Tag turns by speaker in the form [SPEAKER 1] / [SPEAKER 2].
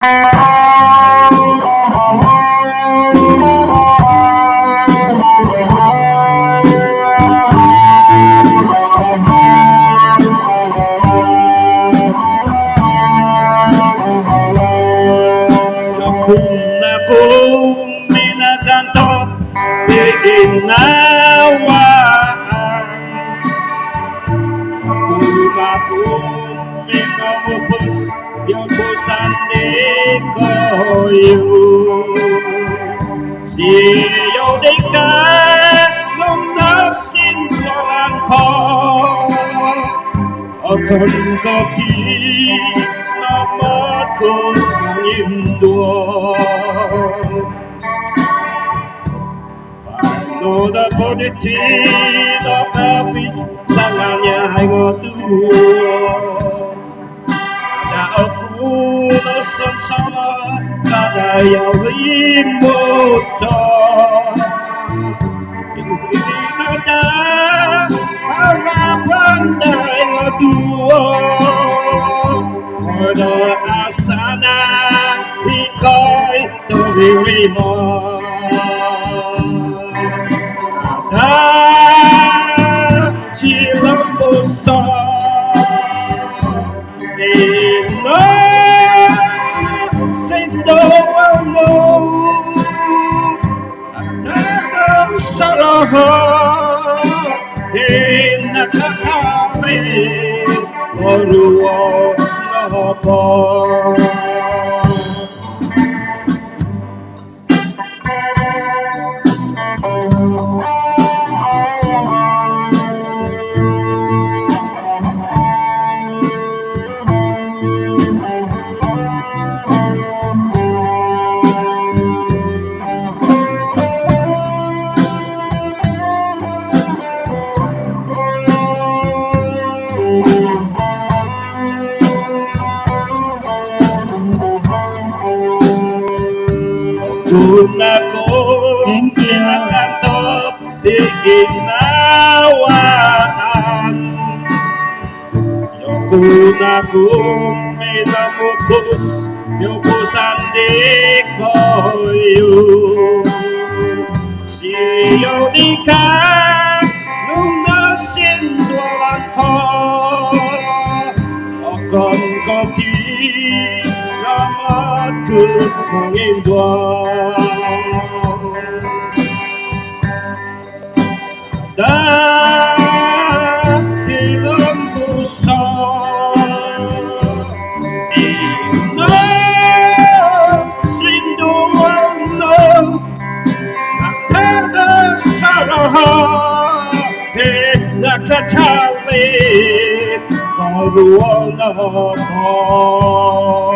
[SPEAKER 1] Kung akong minaganto iginawaan, kung akong minamubos yung pusandi ko'yo, siyo di ka nung nasintulan ko, akan kati namat ko ang indon. Paano na pwede nakapis sa kanya ay ngaduo, na ako nasansama kadayaw limuto. Hindi na harapan dahil ngaduo, kada asa na ika'y tuloy mo. Ada silang puso ino sendo ano ada sarahan di nakakawin maruwa na pa. Kung ako nakatop di ginawaan, kung ako may namubos yung pusandi ko'yo, siyo di ka nung nasintulan ko, akan kati namat ko ang indon. Dahil ang puso inasinuan ng nakakasarahan, nakatalit karuan na po.